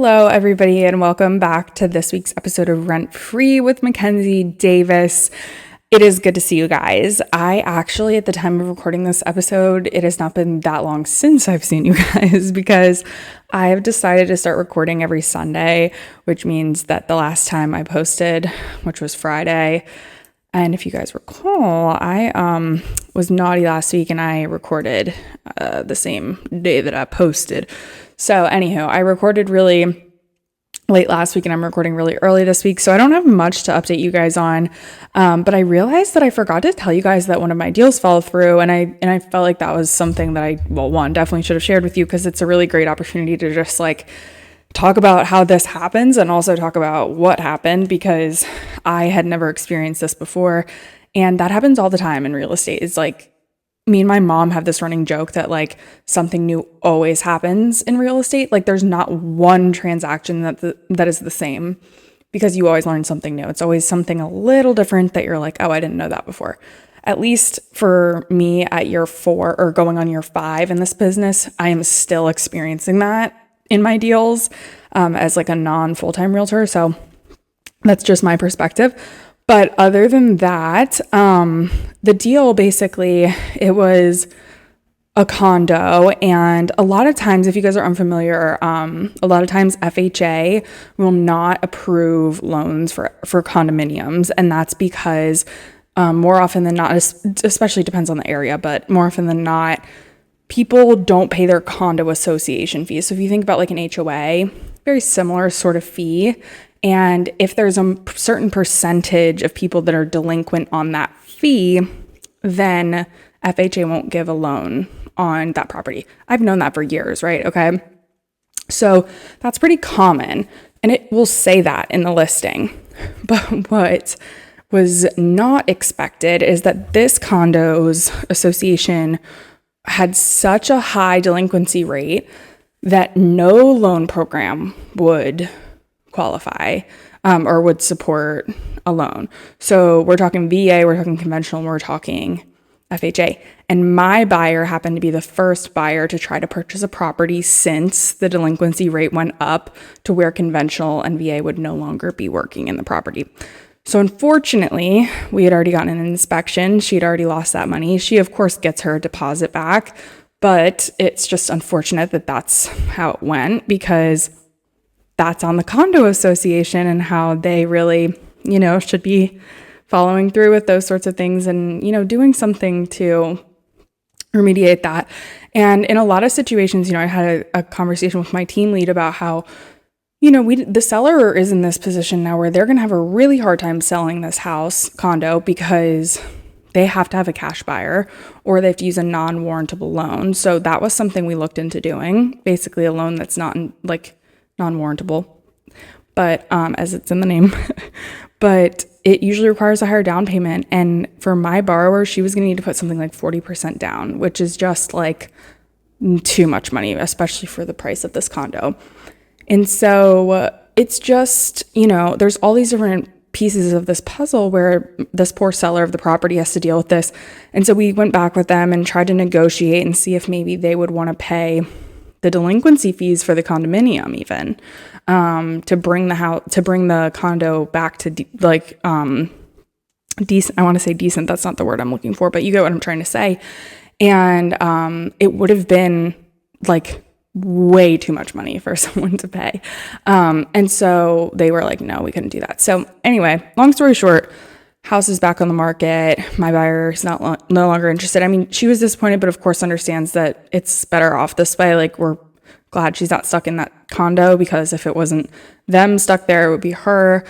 Hello, everybody, and welcome back to this week's episode of Rent Free with Mackenzie Davis. It is good to see you guys. I actually, at the time of recording this episode, it has not been that long since I've seen you guys because I have decided to start recording every Sunday, which means that the last time I posted, which was Friday, and if you guys recall, I was naughty last week and I recorded the same day that I posted. So anywho, I recorded really late last week and I'm recording really early this week. So I don't have much to update you guys on. But I realized that I forgot to tell you guys that one of my deals fell through. And I felt like that was something that one, definitely should have shared with you because it's a really great opportunity to just talk about how this happens and also talk about what happened because I had never experienced this before. And that happens all the time in real estate. It's me and my mom have this running joke that something new always happens in real estate. There's not one transaction that is the same because you always learn something new. It's always something a little different that you're like, oh, I didn't know that before. At least for me at year 4 or going on year 5 in this business, I am still experiencing that in my deals as a non-full-time realtor. So that's just my perspective. But other than that, the deal basically, it was a condo. And a lot of times, if you guys are unfamiliar, a lot of times FHA will not approve loans for condominiums. And that's because more often than not, especially depends on the area, but more often than not, people don't pay their condo association fees. So if you think about an HOA, very similar sort of fee. And if there's a certain percentage of people that are delinquent on that fee, then FHA won't give a loan on that property. I've known that for years, right? Okay. So that's pretty common. And it will say that in the listing. But what was not expected is that this condos association had such a high delinquency rate that no loan program would qualify or would support a loan. So we're talking VA, we're talking conventional, we're talking FHA. And my buyer happened to be the first buyer to try to purchase a property since the delinquency rate went up to where conventional and VA would no longer be working in the property. So unfortunately, we had already gotten an inspection. She'd already lost that money. She, of course, gets her deposit back, but it's just unfortunate that that's how it went because that's on the condo association and how they really, should be following through with those sorts of things and, doing something to remediate that. And in a lot of situations, I had a conversation with my team lead about how, the seller is in this position now where they're going to have a really hard time selling this condo, because they have to have a cash buyer or they have to use a non-warrantable loan. So that was something we looked into doing, basically a loan that's not non-warrantable, but as it's in the name, but it usually requires a higher down payment. And for my borrower, she was going to need to put something like 40% down, which is just too much money, especially for the price of this condo. And so it's just, there's all these different pieces of this puzzle where this poor seller of the property has to deal with this. And so we went back with them and tried to negotiate and see if maybe they would want to pay the delinquency fees for the condominium even to bring the condo back to decent. I want to say decent. That's not the word I'm looking for, but you get what I'm trying to say. And it would have been way too much money for someone to pay. And so they were like, no, we couldn't do that. So anyway, long story short, house is back on the market. My buyer is no longer interested. I mean, she was disappointed, but of course understands that it's better off this way. We're glad she's not stuck in that condo, because if it wasn't them stuck there, it would be her.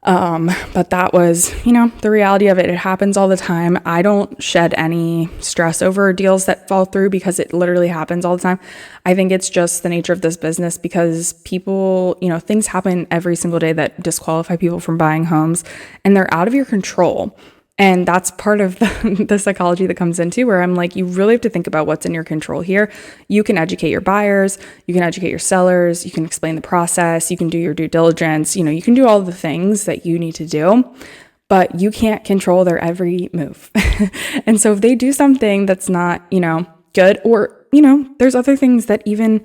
But that was, the reality of it. It happens all the time. I don't shed any stress over deals that fall through because it literally happens all the time. I think it's just the nature of this business because people, things happen every single day that disqualify people from buying homes, and they're out of your control. And that's part of the psychology that comes into where I'm like, you really have to think about what's in your control here. You can educate your buyers, you can educate your sellers, you can explain the process, you can do your due diligence, you can do all the things that you need to do, but you can't control their every move. And so if they do something that's not, good, or, there's other things that even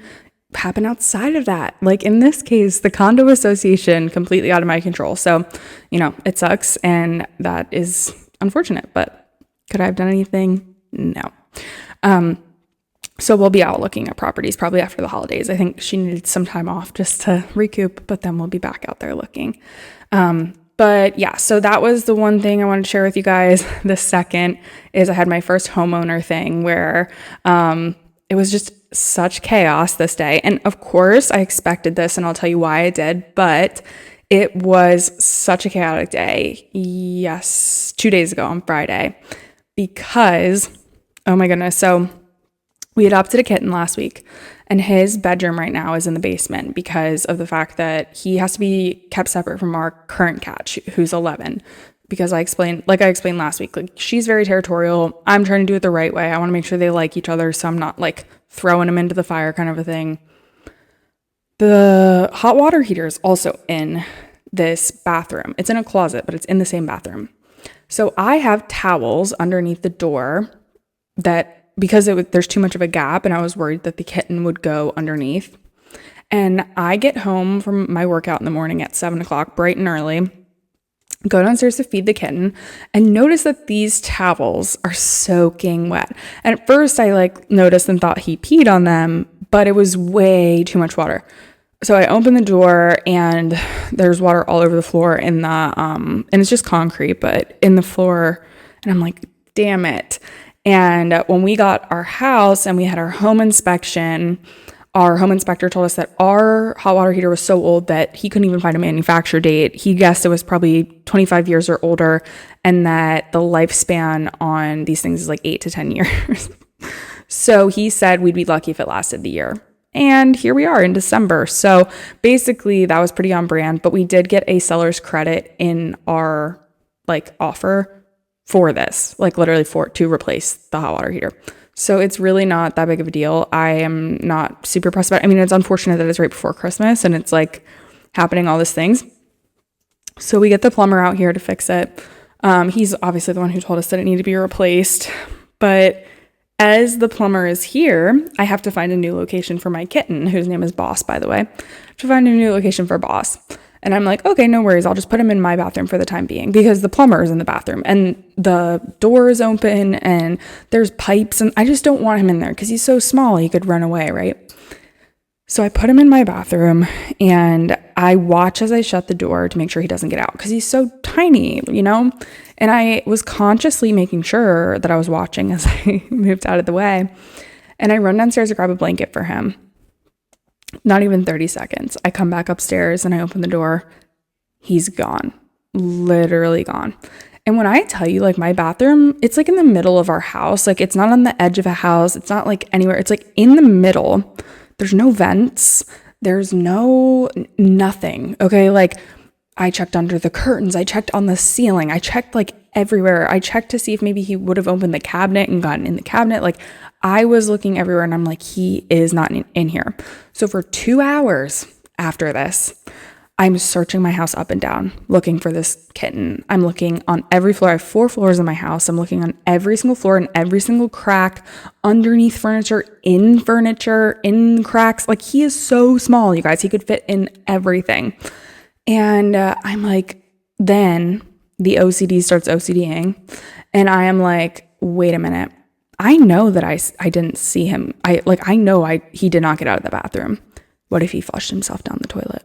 happen outside of that. Like in this case, the condo association completely out of my control. So, it sucks and that is unfortunate, but could I have done anything? No. So we'll be out looking at properties probably after the holidays. I think she needed some time off just to recoup, but then we'll be back out there looking. But yeah, so that was the one thing I wanted to share with you guys. The second is I had my first homeowner thing where it was just such chaos this day. And of course, I expected this, and I'll tell you why I did, but it was such a chaotic day. Yes, 2 days ago on Friday, because, oh my goodness. So we adopted a kitten last week, and his bedroom right now is in the basement because of the fact that he has to be kept separate from our current cat, who's 11. Because I explained last week, like she's very territorial. I'm trying to do it the right way. I want to make sure they like each other, so I'm not like throwing them into the fire kind of a thing. The hot water heater is also in this bathroom. It's in a closet, but it's in the same bathroom. So I have towels underneath the door because there's too much of a gap, and I was worried that the kitten would go underneath. And I get home from my workout in the morning at 7:00, bright and early, go downstairs to feed the kitten, and notice that these towels are soaking wet. And at first I noticed and thought he peed on them, but it was way too much water. So I open the door and there's water all over the floor and it's just concrete, but in the floor, and I'm like, damn it. And when we got our house and we had our home inspection, our home inspector told us that our hot water heater was so old that he couldn't even find a manufacture date. He guessed it was probably 25 years or older, and that the lifespan on these things is like 8 to 10 years. So he said we'd be lucky if it lasted the year. And here we are in December. So basically that was pretty on brand, but we did get a seller's credit in our offer for this, literally to replace the hot water heater. So it's really not that big of a deal. I am not super pressed about it. I mean, it's unfortunate that it's right before Christmas and it's happening all these things. So we get the plumber out here to fix it. He's obviously the one who told us that it needed to be replaced. But as the plumber is here, I have to find a new location for my kitten, whose name is Boss, by the way. I have to find a new location for Boss. And I'm like, okay, no worries. I'll just put him in my bathroom for the time being, because the plumber is in the bathroom and the door is open and there's pipes, and I just don't want him in there because he's so small he could run away, right? So I put him in my bathroom and I watch as I shut the door to make sure he doesn't get out because he's so tiny, And I was consciously making sure that I was watching as I moved out of the way. And I run downstairs to grab a blanket for him. Not even 30 seconds. I come back upstairs and I open the door. He's gone. Literally gone. And when I tell you, my bathroom, it's in the middle of our house. It's not on the edge of a house. It's not anywhere. It's in the middle. There's no vents. There's nothing. Okay. I checked under the curtains. I checked on the ceiling. I checked everywhere. I checked to see if maybe he would have opened the cabinet and gotten in the cabinet. I was looking everywhere and I'm he is not in here. So for 2 hours after this, I'm searching my house up and down, looking for this kitten. I'm looking on every floor. I have 4 floors in my house. I'm looking on every single floor and every single crack, underneath furniture, in cracks. He is so small, you guys. He could fit in everything. And I'm then the OCD starts OCDing. And I am wait a minute. I know that I didn't see him. I know he did not get out of the bathroom. What if he flushed himself down the toilet?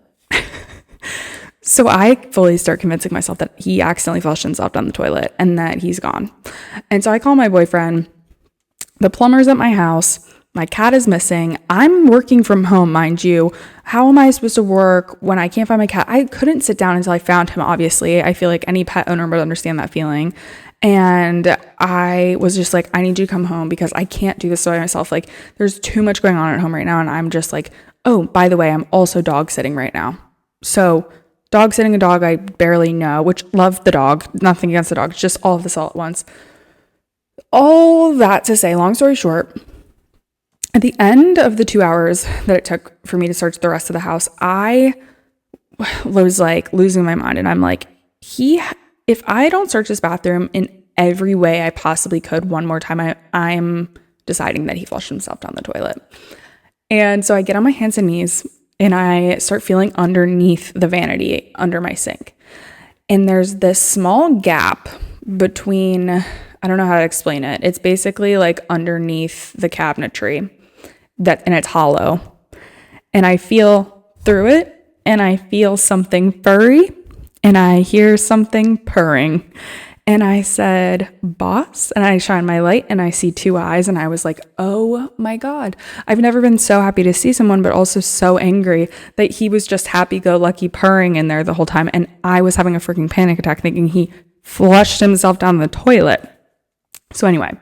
So I fully start convincing myself that he accidentally flushed himself down the toilet and that he's gone. And so I call my boyfriend. The plumber's at my house. My cat is missing. I'm working from home, mind you. How am I supposed to work when I can't find my cat? I couldn't sit down until I found him, obviously. I feel like any pet owner would understand that feeling. And I was just I need you to come home because I can't do this by myself. There's too much going on at home right now. And I'm just oh, by the way, I'm also dog sitting right now. So dog sitting a dog I barely know, which love the dog, nothing against the dog, just all of this all at once. All that to say, long story short, at the end of the 2 hours that it took for me to search the rest of the house, I was losing my mind. And I'm if I don't search this bathroom in every way I possibly could one more time, I'm deciding that he flushed himself down the toilet. And so I get on my hands and knees and I start feeling underneath the vanity under my sink. And there's this small gap between, I don't know how to explain it. It's basically like underneath the cabinetry and it's hollow. And I feel through it and I feel something furry and I hear something purring. And I said, boss, and I shine my light and I see two eyes and I was like, oh my God. I've never been so happy to see someone, but also so angry that he was just happy-go-lucky purring in there the whole time. And I was having a freaking panic attack thinking he flushed himself down the toilet. So anyway,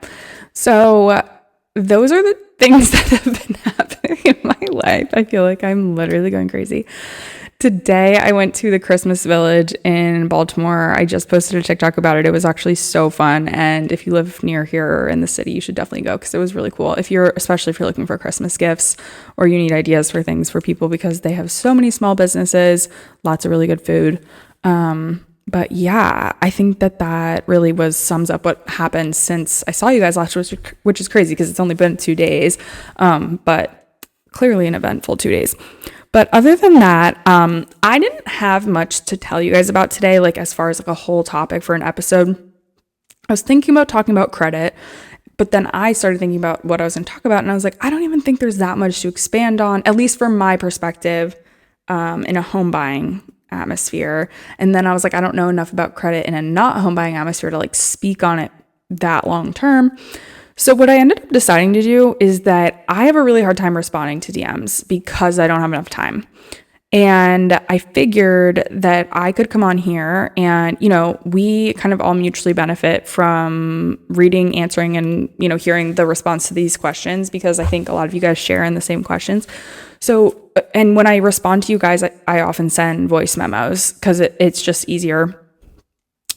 those are the things that have been happening in my life. I feel like I'm literally going crazy. Today, I went to the Christmas Village in Baltimore. I just posted a TikTok about it. It was actually so fun. And if you live near here or in the city, you should definitely go because it was really cool. Especially if you're looking for Christmas gifts or you need ideas for things for people because they have so many small businesses, lots of really good food. But yeah, I think that really sums up what happened since I saw you guys last week, which is crazy because it's only been 2 days. But clearly an eventful 2 days. But other than that, I didn't have much to tell you guys about today, like as far as like a whole topic for an episode. I was thinking about talking about credit, but then I started thinking about what I was going to talk about. And I was like, I don't even think there's that much to expand on, at least from my perspective, in a home buying atmosphere. And then I was like, I don't know enough about credit in a not home buying atmosphere to like speak on it that long term. So what I ended up deciding to do is that I have a really hard time responding to DMs because I don't have enough time. And I figured that I could come on here and, we kind of all mutually benefit from reading, answering, and, hearing the response to these questions because I think a lot of you guys share in the same questions. So, and when I respond to you guys, I often send voice memos because it's just easier.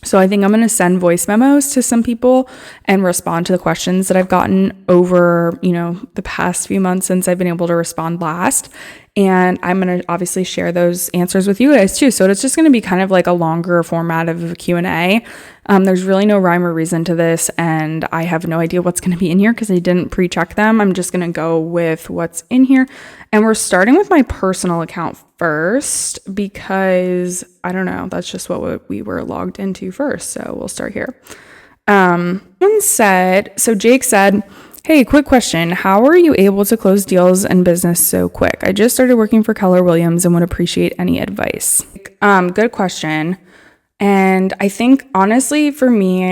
So I think I'm going to send voice memos to some people and respond to the questions that I've gotten over, the past few months since I've been able to respond last. And I'm going to obviously share those answers with you guys too. So it's just going to be kind of like a longer format of a Q&A. There's really no rhyme or reason to this. And I have no idea what's going to be in here because I didn't pre-check them. I'm just going to go with what's in here. And we're starting with my personal account first because I don't know, that's just what we were logged into first. So we'll start here. Jake said, hey, quick question. How are you able to close deals and business so quick? I just started working for Keller Williams and would appreciate any advice. Good question. And I think honestly for me,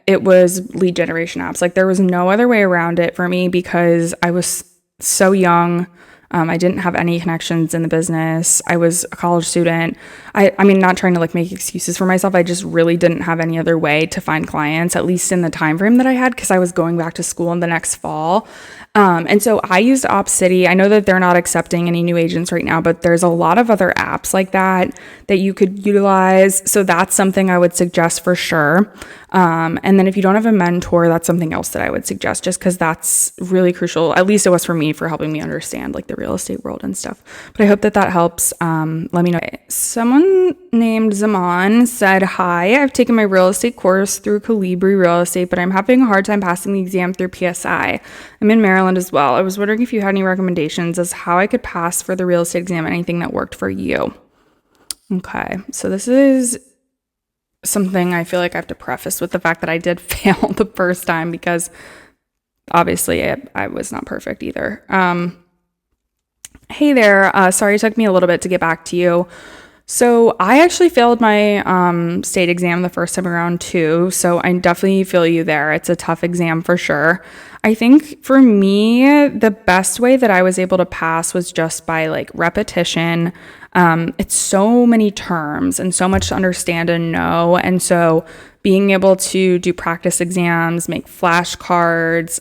it was lead generation apps. Like there was no other way around it for me because I was so young. I didn't have any connections in the business. I was a college student. I mean, not trying to like make excuses for myself. I just really didn't have any other way to find clients, at least in the time frame that I had, because I was going back to school in the next fall. And so I used OpCity. I know that they're not accepting any new agents right now, but there's a lot of other apps like that you could utilize. So that's something I would suggest for sure. And then if you don't have a mentor, that's something else that I would suggest just because that's really crucial. At least it was for me for helping me understand like the real estate world and stuff. But I hope that helps. Let me know. Someone named Zaman said, hi, I've taken my real estate course through Calibri Real Estate, but I'm having a hard time passing the exam through PSI. I'm in Maryland as well. I was wondering if you had any recommendations as how I could pass for the real estate exam, anything that worked for you. Okay, so this is something I feel like I have to preface with the fact that I did fail the first time because obviously I was not perfect either. Hey there, sorry it took me a little bit to get back to you. So I actually failed my state exam the first time around too, so I definitely feel you there. It's a tough exam for sure. I think for me, the best way that I was able to pass was just by like repetition. It's so many terms and so much to understand and know. And so being able to do practice exams, make flashcards,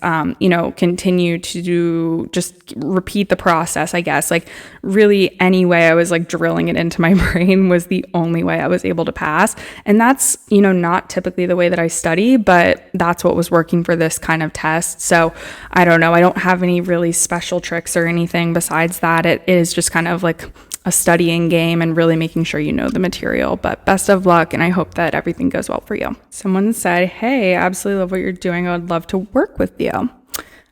continue to just repeat the process, I guess. Like really any way I was like drilling it into my brain was the only way I was able to pass. And that's, not typically the way that I study, but that's what was working for this kind of test. So I don't know. I don't have any really special tricks or anything besides that. It is just kind of like a studying game and really making sure you know the material. But best of luck, and I hope that everything goes well for you. Someone said, hey, absolutely love what you're doing. I would love to work with you.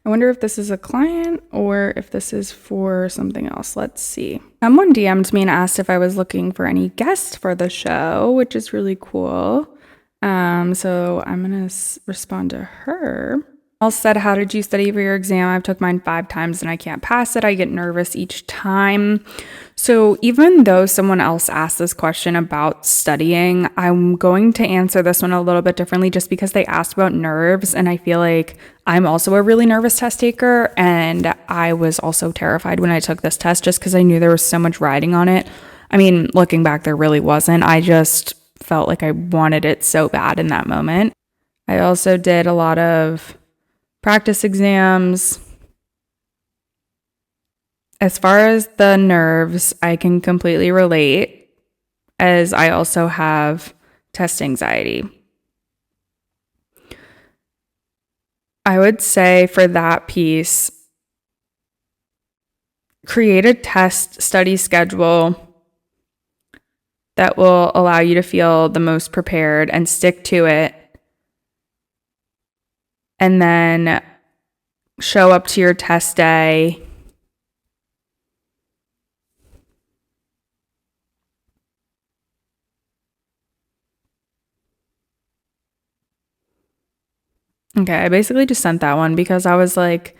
I wonder if this is a client or if this is for something else. Let's see. Someone DM'd me and asked if I was looking for any guests for the show, which is really cool. So I'm going to respond to her. All said, how did you study for your exam? I've took mine 5 times and I can't pass it. I get nervous each time. So even though someone else asked this question about studying, I'm going to answer this one a little bit differently just because they asked about nerves. And I feel like I'm also a really nervous test taker. And I was also terrified when I took this test just because I knew there was so much riding on it. I mean, looking back, there really wasn't. I just felt like I wanted it so bad in that moment. I also did a lot of practice exams. As far as the nerves, I can completely relate, as I also have test anxiety. I would say for that piece, create a test study schedule that will allow you to feel the most prepared and stick to it. And then show up to your test day Okay, I basically just sent that one because I was like,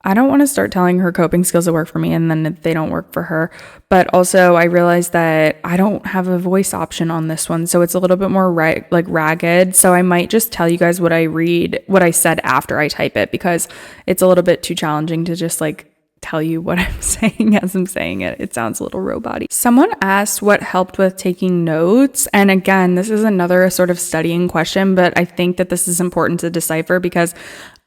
I don't want to start telling her coping skills that work for me and then they don't work for her. But also I realized that I don't have a voice option on this one. So it's a little bit more ragged. So I might just tell you guys what I said after I type it, because it's a little bit too challenging to just tell you what I'm saying as I'm saying it. It sounds a little robot-y. Someone asked what helped with taking notes. And again, this is another sort of studying question, but I think that this is important to decipher because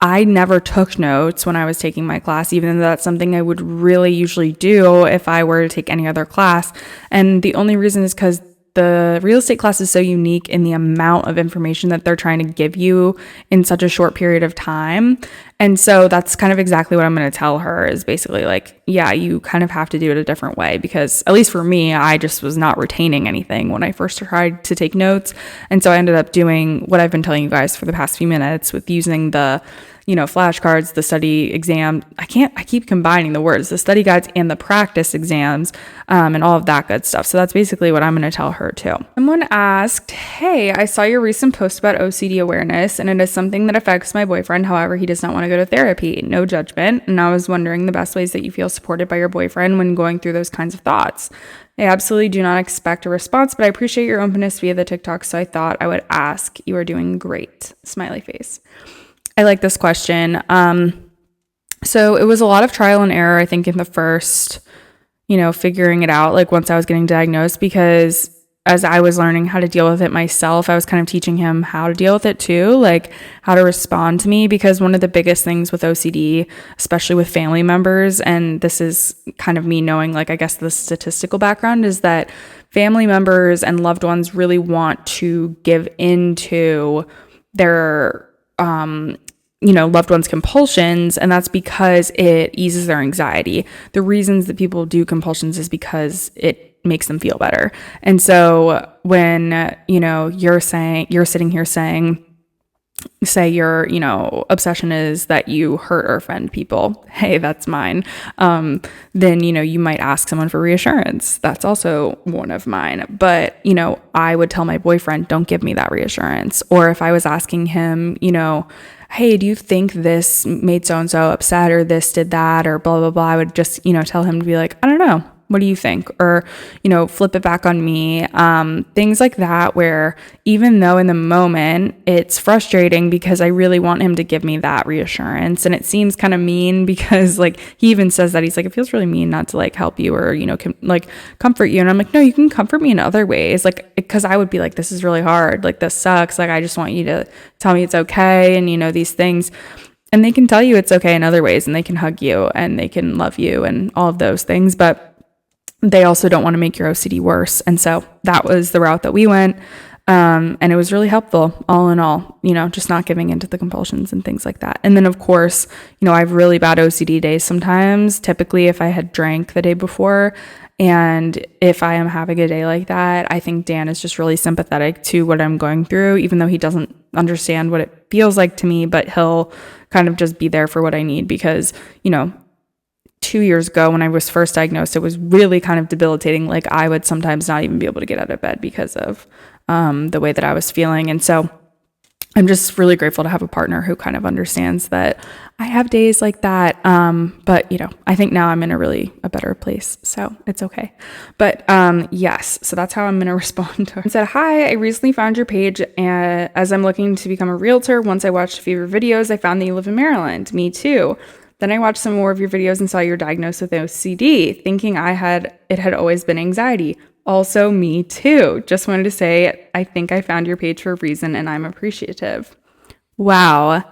I never took notes when I was taking my class, even though that's something I would really usually do if I were to take any other class. And the only reason is because the real estate class is so unique in the amount of information that they're trying to give you in such a short period of time. And so that's kind of exactly what I'm going to tell her is basically yeah, you kind of have to do it a different way, because at least for me, I just was not retaining anything when I first tried to take notes. And so I ended up doing what I've been telling you guys for the past few minutes with using the flashcards, the study exam. I keep combining the words, the study guides and the practice exams, and all of that good stuff. So that's basically what I'm going to tell her too. Someone asked, hey, I saw your recent post about OCD awareness and it is something that affects my boyfriend. However, he does not want to go to therapy. No judgment. And I was wondering the best ways that you feel supported by your boyfriend when going through those kinds of thoughts. I absolutely do not expect a response, but I appreciate your openness via the TikTok. So I thought I would ask. You are doing great. Smiley face. I like this question. So it was a lot of trial and error, I think, in the first, figuring it out, once I was getting diagnosed, because as I was learning how to deal with it myself, I was kind of teaching him how to deal with it too, how to respond to me, because one of the biggest things with OCD, especially with family members, and this is kind of me knowing, I guess the statistical background, is that family members and loved ones really want to give into their loved ones' compulsions, and that's because it eases their anxiety. The reasons that people do compulsions is because it makes them feel better. And so when, you're sitting here saying, say your, obsession is that you hurt or offend people. Hey, that's mine. Then, you might ask someone for reassurance. That's also one of mine. But, I would tell my boyfriend, don't give me that reassurance. Or if I was asking him, hey, do you think this made so-and-so upset or this did that or blah, blah, blah, I would just, tell him to be like, I don't know. What do you think? Or, flip it back on me. Things like that, where even though in the moment it's frustrating because I really want him to give me that reassurance. And it seems kind of mean because he even says that he's it feels really mean not to help you or, comfort you. And I'm like, no, you can comfort me in other ways. Because I would be like, this is really hard. This sucks. I just want you to tell me it's okay. And, these things. And they can tell you it's okay in other ways, and they can hug you and they can love you and all of those things. But they also don't want to make your OCD worse. And so that was the route that we went. And it was really helpful all in all, just not giving into the compulsions and things like that. And then of course, I have really bad OCD days sometimes, typically if I had drank the day before, And if I am having a day like that, I think Dan is just really sympathetic to what I'm going through, even though he doesn't understand what it feels like to me, but he'll kind of just be there for what I need because, 2 years ago when I was first diagnosed, it was really kind of debilitating. Like I would sometimes not even be able to get out of bed because of the way that I was feeling. And so I'm just really grateful to have a partner who kind of understands that I have days like that. But I think now I'm in a better place, so it's okay. But yes, so that's how I'm going to respond to her. I said, hi, I recently found your page as I'm looking to become a realtor. Once I watched a few of your videos, I found that you live in Maryland. Me too. Then I watched some more of your videos and saw you're diagnosed with OCD, thinking it had always been anxiety. Also, me too. Just wanted to say, I think I found your page for a reason and I'm appreciative. Wow.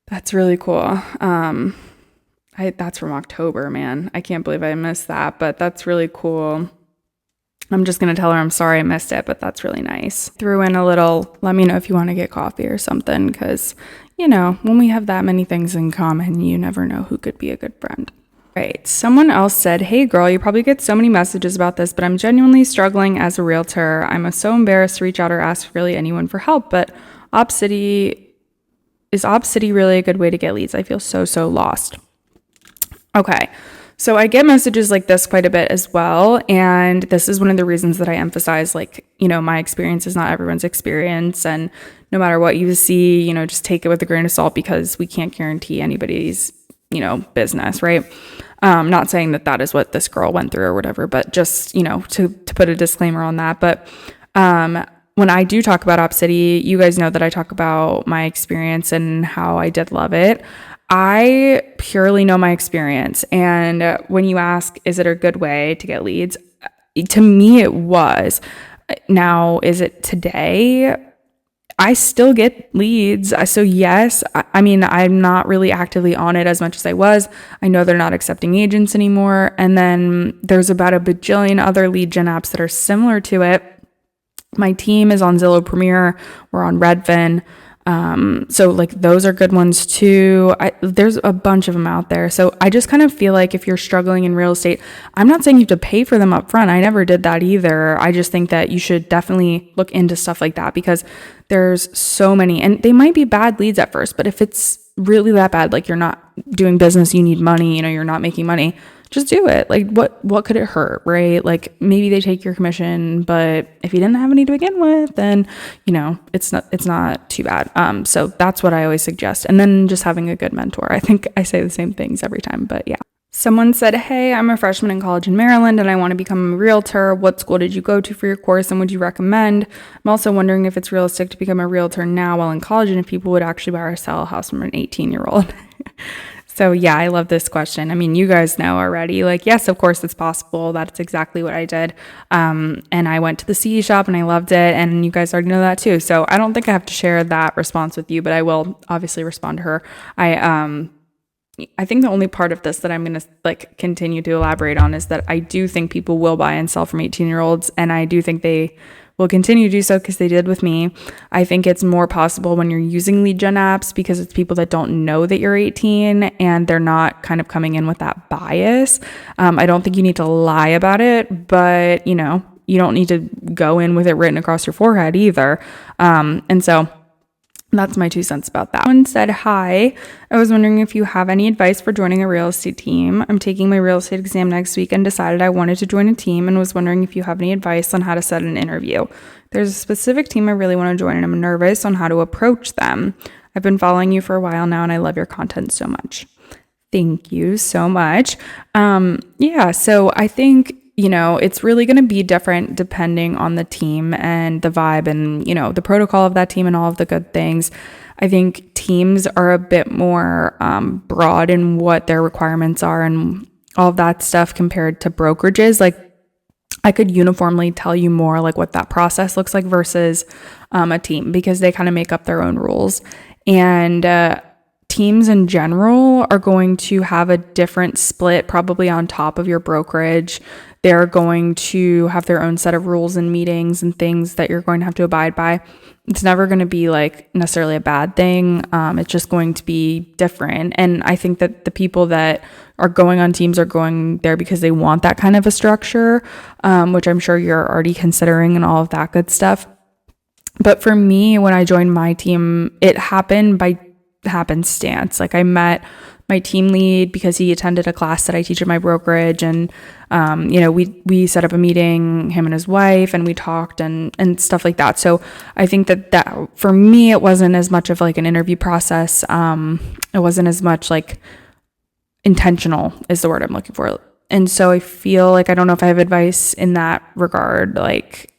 That's really cool. That's from October, man. I can't believe I missed that, but that's really cool. I'm just going to tell her I'm sorry I missed it, but that's really nice. Threw in a little, let me know if you want to get coffee or something, because, when we have that many things in common, you never know who could be a good friend. Right. Someone else said, hey girl, you probably get so many messages about this, but I'm genuinely struggling as a realtor. I'm so embarrassed to reach out or ask really anyone for help, but is OpCity really a good way to get leads? I feel so lost. Okay. So I get messages like this quite a bit as well. And this is one of the reasons that I emphasize, my experience is not everyone's experience. And no matter what you see, just take it with a grain of salt because we can't guarantee anybody's, business, right? Not saying that is what this girl went through or whatever, but just, to put a disclaimer on that. But when I do talk about OpCity, you guys know that I talk about my experience and how I did love it. I purely know my experience. And when you ask, is it a good way to get leads? To me, it was. Now, is it today? I still get leads. So yes, I'm not really actively on it as much as I was. I know they're not accepting agents anymore. And then there's about a bajillion other lead gen apps that are similar to it. My team is on Zillow Premier. We're on Redfin. So those are good ones too. There's a bunch of them out there. So I just kind of feel like if you're struggling in real estate, I'm not saying you have to pay for them up front. I never did that either. I just think that you should definitely look into stuff like that because there's so many, and they might be bad leads at first, but if it's really that bad, like you're not doing business, you need money, you're not making money, just do it. Like what could it hurt, right? Like maybe they take your commission, but if you didn't have any to begin with, then it's not too bad. So that's what I always suggest. And then just having a good mentor. I think I say the same things every time, but yeah. Someone said, hey, I'm a freshman in college in Maryland and I want to become a realtor. What school did you go to for your course and would you recommend? I'm also wondering if it's realistic to become a realtor now while in college and if people would actually buy or sell a house from an 18-year-old. So yeah, I love this question. I mean, you guys know already, yes, of course it's possible. That's exactly what I did. And I went to the CE shop and I loved it. And you guys already know that too. So I don't think I have to share that response with you, but I will obviously respond to her. I think the only part of this that I'm going to continue to elaborate on is that I do think people will buy and sell from 18-year-olds. And I do think they will continue to do so because they did with me. I think it's more possible when you're using lead gen apps because it's people that don't know that you're 18 and they're not kind of coming in with that bias. I don't think you need to lie about it, but you don't need to go in with it written across your forehead either. And so that's my 2 cents about that. One said, hi, I was wondering if you have any advice for joining a real estate team. I'm taking my real estate exam next week and decided I wanted to join a team and was wondering if you have any advice on how to set an interview. There's a specific team I really want to join and I'm nervous on how to approach them. I've been following you for a while now and I love your content so much. Thank you so much. So I think it's really going to be different depending on the team and the vibe and, the protocol of that team and all of the good things. I think teams are a bit more broad in what their requirements are and all of that stuff compared to brokerages. I could uniformly tell you more what that process looks like versus a team because they kind of make up their own rules. And teams in general are going to have a different split probably on top of your brokerage they're going to have their own set of rules and meetings and things that you're going to have to abide by. It's never going to be like necessarily a bad thing. It's just going to be different. And I think that the people that are going on teams are going there because they want that kind of a structure, which I'm sure you're already considering and all of that good stuff. But for me, when I joined my team, it happened by happenstance. Like I met my team lead because he attended a class that I teach at my brokerage, and we set up a meeting, him and his wife, and we talked and stuff like that. So I think that for me, it wasn't as much of like an interview process. It wasn't as much like intentional is the word I'm looking for. And so I feel like I don't know if I have advice in that regard, like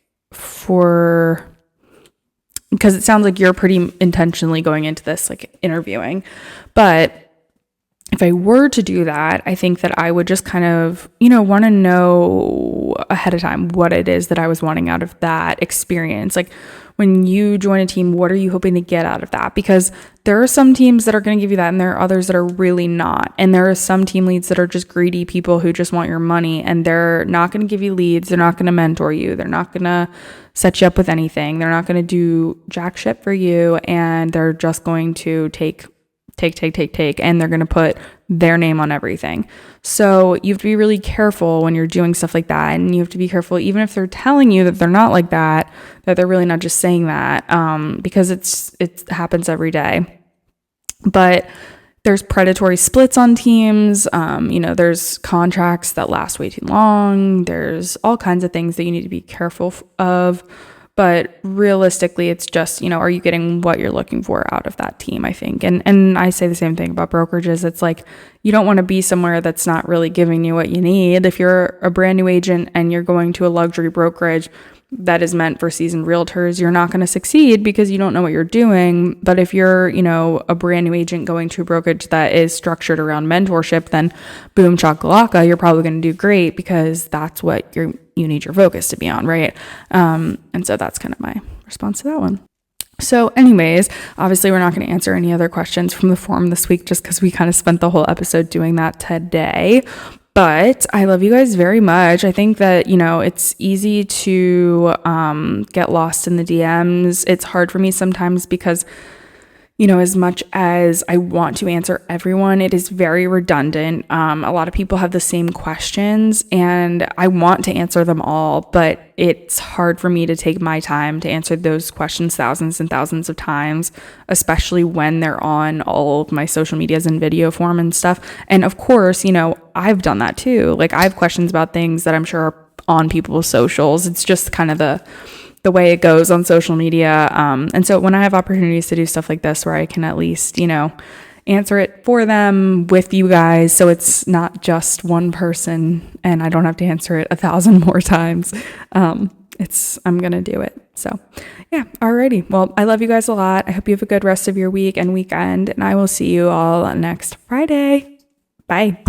because it sounds like you're pretty intentionally going into this, like interviewing. But if I were to do that, I think that I would just kind of, want to know ahead of time what it is that I was wanting out of that experience. Like when you join a team, what are you hoping to get out of that? Because there are some teams that are going to give you that, and there are others that are really not. And there are some team leads that are just greedy people who just want your money, and they're not going to give you leads. They're not going to mentor you. They're not going to set you up with anything. They're not going to do jack shit for you. And they're just going to take, and they're going to put their name on everything. So you have to be really careful when you're doing stuff like that. And you have to be careful, even if they're telling you that they're not like that they're really not just saying that, because it happens every day. But there's predatory splits on teams. There's contracts that last way too long. There's all kinds of things that you need to be careful of. But realistically, it's just, are you getting what you're looking for out of that team, I think. And I say the same thing about brokerages. It's like, you don't want to be somewhere that's not really giving you what you need. If you're a brand new agent and you're going to a luxury brokerage that is meant for seasoned realtors, you're not going to succeed because you don't know what you're doing. But if you're, a brand new agent going to a brokerage that is structured around mentorship, then boom chakalaka, you're probably going to do great because that's what you need your focus to be on, right? And so that's kind of my response to that one. So anyways, obviously we're not going to answer any other questions from the forum this week just because we kind of spent the whole episode doing that today. But I love you guys very much. I think that, it's easy to get lost in the DMs. It's hard for me sometimes because, as much as I want to answer everyone, it is very redundant. A lot of people have the same questions and I want to answer them all, but it's hard for me to take my time to answer those questions thousands and thousands of times, especially when they're on all of my social medias and video form and stuff. And of course, I've done that too. Like I have questions about things that I'm sure are on people's socials. It's just kind of the way it goes on social media. And so when I have opportunities to do stuff like this where I can at least, answer it for them with you guys, so it's not just one person and I don't have to answer it 1,000 more times, I'm going to do it. So yeah. Alrighty. Well, I love you guys a lot. I hope you have a good rest of your week and weekend, and I will see you all next Friday. Bye.